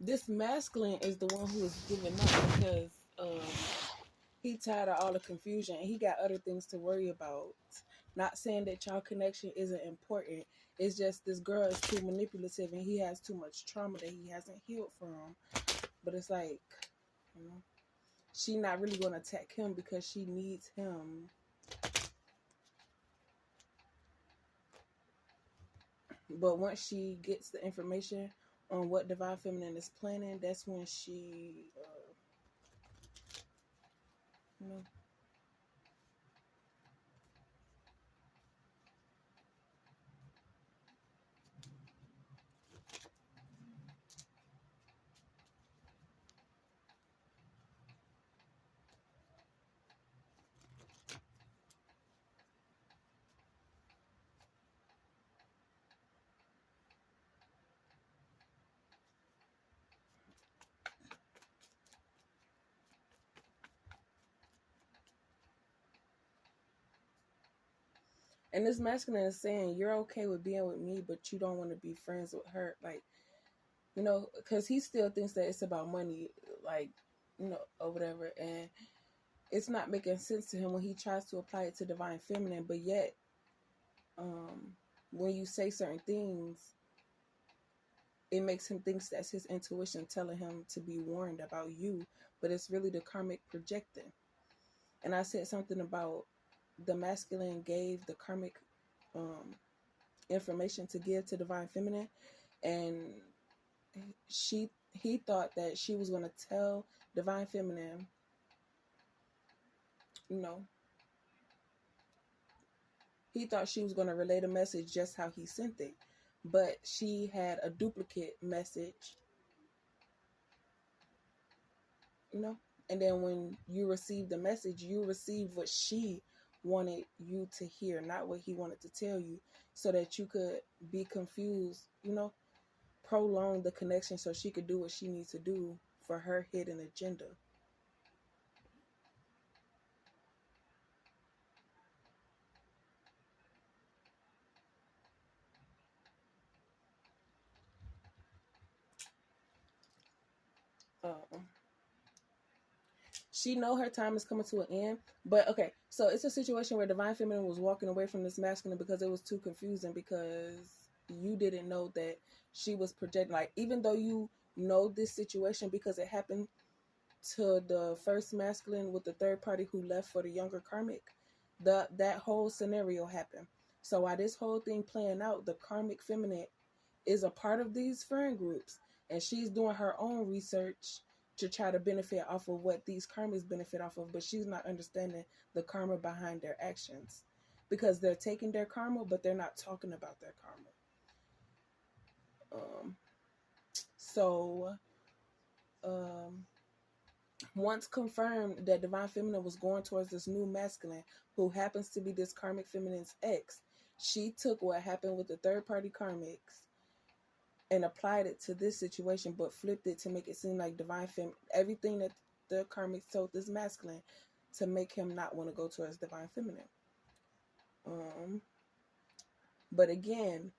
This masculine is the one who is giving up because he tired of all the confusion and he got other things to worry about. Not saying that y'all connection isn't important. It's just this girl is too manipulative and he has too much trauma that he hasn't healed from. But it's like, you know, she not really gonna attack him because she needs him. But once she gets the information on what Divine Feminine is planning, that's when she, you know. And this masculine is saying, you're okay with being with me, but you don't want to be friends with her. Like, you know, because he still thinks that it's about money, like, you know, or whatever. And it's not making sense to him when he tries to apply it to Divine Feminine. But yet, um, when you say certain things, it makes him think that's his intuition telling him to be warned about you. But it's really the karmic projecting. And I said something about the masculine gave the karmic um, information to give to Divine Feminine, and he thought that she was going to tell Divine Feminine, you know, he thought she was going to relay the message just how he sent it, but she had a duplicate message, you know. And then when you receive the message, you receive what she wanted you to hear, not what he wanted to tell you, so that you could be confused, you know, prolong the connection so she could do what she needs to do for her hidden agenda. Um, she know her time is coming to an end, but okay, so it's a situation where Divine Feminine was walking away from this masculine because it was too confusing, because you didn't know that she was projecting. Like, even though you know this situation because it happened to the first masculine with the third party who left for the younger karmic, that whole scenario happened. So while this whole thing playing out, the karmic feminine is a part of these friend groups, and she's doing her own research to try to benefit off of what these karmas benefit off of, but she's not understanding the karma behind their actions, because they're taking their karma but they're not talking about their karma. So um once confirmed that Divine Feminine was going towards this new masculine who happens to be this karmic feminine's ex, she took what happened with the third party karmics and applied it to this situation, but flipped it to make it seem like Divine Feminine, everything that the karmics told this masculine, to make him not want to go towards Divine Feminine. Um, but again,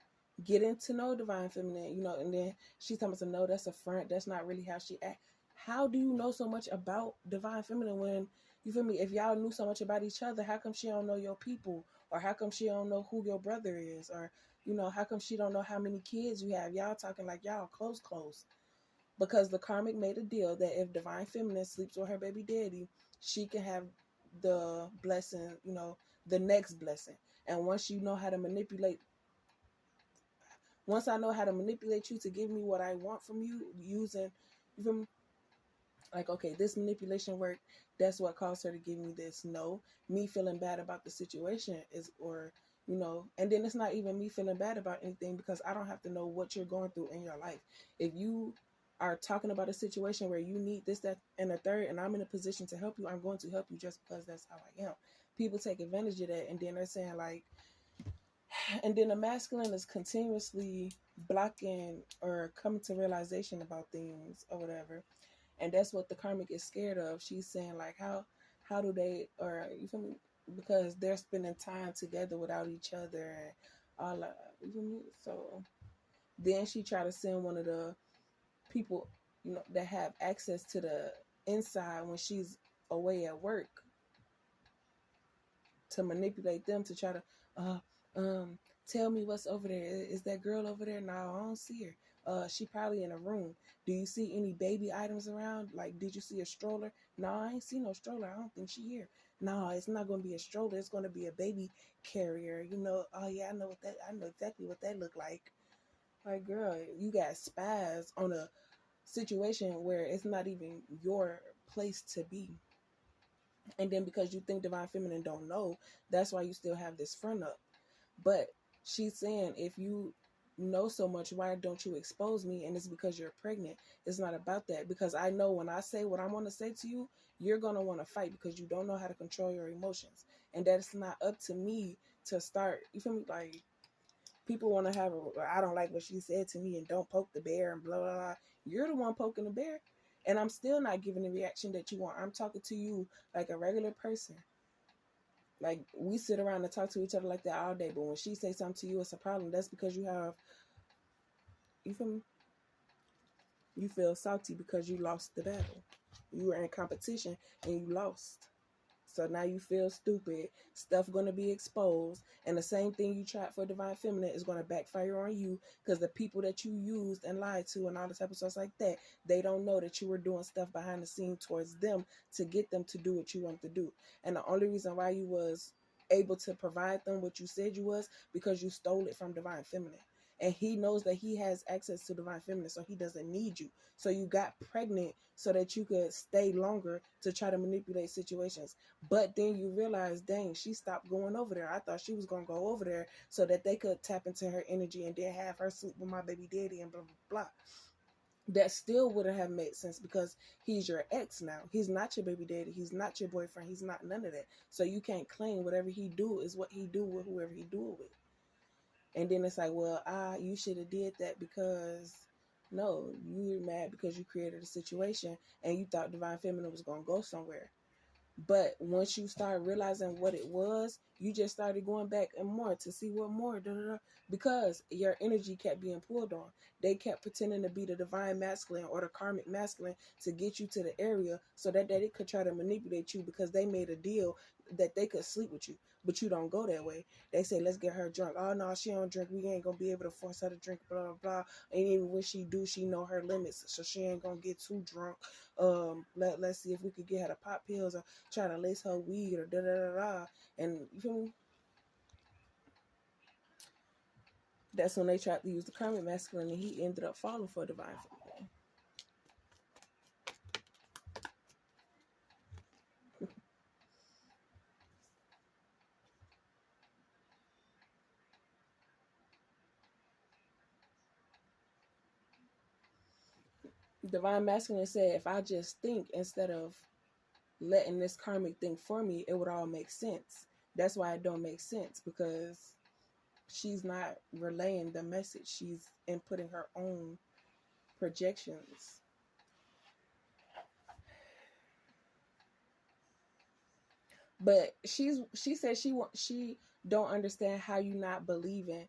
getting to know Divine Feminine, you know, and then she's telling us, no, that's a front. That's not really how she act. How do you know so much about Divine Feminine when, you feel me, if y'all knew so much about each other, how come she don't know your people? Or how come she don't know who your brother is? Or, you know, how come she don't know how many kids you have? Y'all talking like y'all close. Because the karmic made a deal that if Divine Feminine sleeps with her baby daddy, she can have the blessing, you know, the next blessing. And once I know how to manipulate you to give me what I want from you, using, you feel me? Like, okay, this manipulation work, that's what caused her to give me this. No, me feeling bad about the situation is, or, you know, and then it's not even me feeling bad about anything, because I don't have to know what you're going through in your life. If you are talking about a situation where you need this, that, and the third, and I'm in a position to help you, I'm going to help you just because that's how I am. People take advantage of that, and then they're saying like, and then the masculine is continuously blocking or coming to realization about things or whatever, and that's what the karmic is scared of. She's saying like, how do they, or you feel me, because they're spending time together without each other and all that, you feel me? So then she tried to send one of the people that have access to the inside when she's away at work, to manipulate them to try to uh um tell me what's over there. Is that girl over there? No, I don't see her. She probably in a room. Do you see any baby items around? Like, did you see a stroller? No, I ain't see no stroller. I don't think she here. No, it's not going to be a stroller. It's going to be a baby carrier. Oh yeah, I know exactly what that look like. Like, girl, you got spies on a situation where it's not even your place to be. And then because you think divine feminine don't know, that's why you still have this front up. But she's saying, if you know so much, why don't you expose me? And it's because you're pregnant. It's not about that, because I know when I say what I want to say to you, you're going to want to fight because you don't know how to control your emotions. And that's not up to me to start. You feel me? Like, people want to have I don't like what she said to me and don't poke the bear and blah, blah, blah. You're the one poking the bear. And I'm still not giving the reaction that you want. I'm talking to you like a regular person. Like, we sit around and talk to each other like that all day. But when she says something to you, it's a problem. That's because you feel me? You feel salty because you lost the battle. You were in competition and you lost. So now you feel stupid. Stuff going to be exposed. And the same thing you tried for divine feminine is going to backfire on you, because the people that you used and lied to and all the type of stuff like that, they don't know that you were doing stuff behind the scenes towards them to get them to do what you want to do. And the only reason why you was able to provide them what you said you was because you stole it from divine feminine. And he knows that he has access to divine feminine, so he doesn't need you. So you got pregnant so that you could stay longer to try to manipulate situations. But then you realize, dang, she stopped going over there. I thought she was going to go over there so that they could tap into her energy and then have her sleep with my baby daddy and blah, blah, blah. That still wouldn't have made sense, because he's your ex now. He's not your baby daddy. He's not your boyfriend. He's not none of that. So you can't claim whatever he do is what he do with whoever he do it with. And then it's like, well, you should have did that because, no, you're mad because you created a situation and you thought divine feminine was going to go somewhere. But once you start realizing what it was, you just started going back and more to see what more, because your energy kept being pulled on. They kept pretending to be the divine masculine or the karmic masculine to get you to the area so that they could try to manipulate you, because they made a deal that they could sleep with you. But you don't go that way. They say, let's get her drunk. Oh, no, she don't drink. We ain't going to be able to force her to drink, blah, blah, blah. And even when she do, she know her limits, so she ain't going to get too drunk. Let's see if we could get her to pop pills or try to lace her weed or da-da-da-da. And you feel me? That's when they tried to use the karmic masculine, and he ended up falling for divine feminine. Divine masculine said, if I just think instead of letting this karmic think for me, it would all make sense. That's why it don't make sense, because she's not relaying the message. She's inputting her own projections. But she said she don't understand how you not believing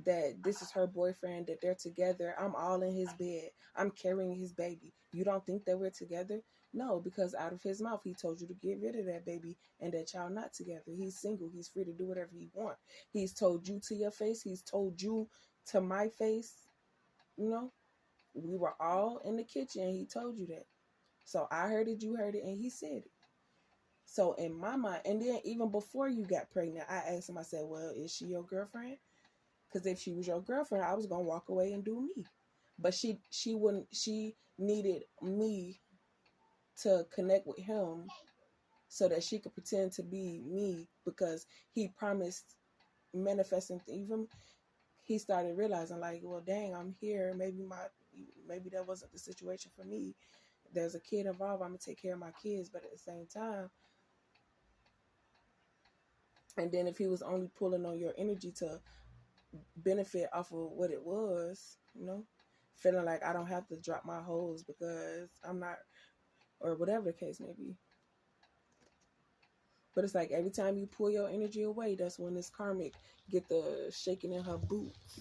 that this is her boyfriend, that they're together. I'm all in his bed. I'm carrying his baby. You don't think that we're together? No, because out of his mouth, he told you to get rid of that baby and that y'all not together. He's single. He's free to do whatever he want. He's told you to your face. He's told you to my face. We were all in the kitchen. He told you that. So I heard it, you heard it, and he said it. So in my mind, and then even before you got pregnant, I asked him, I said, well, is she your girlfriend? Because if she was your girlfriend, I was going to walk away and do me. But she needed me to connect with him so that she could pretend to be me, because he promised manifesting even. He started realizing, like, well, dang, I'm here. Maybe that wasn't the situation for me. There's a kid involved. I'm going to take care of my kids. But at the same time, and then if he was only pulling on your energy to benefit off of what it was, feeling like I don't have to drop my hose because I'm not, or whatever the case may be. But it's like every time you pull your energy away, that's when this karmic get the shaking in her boots.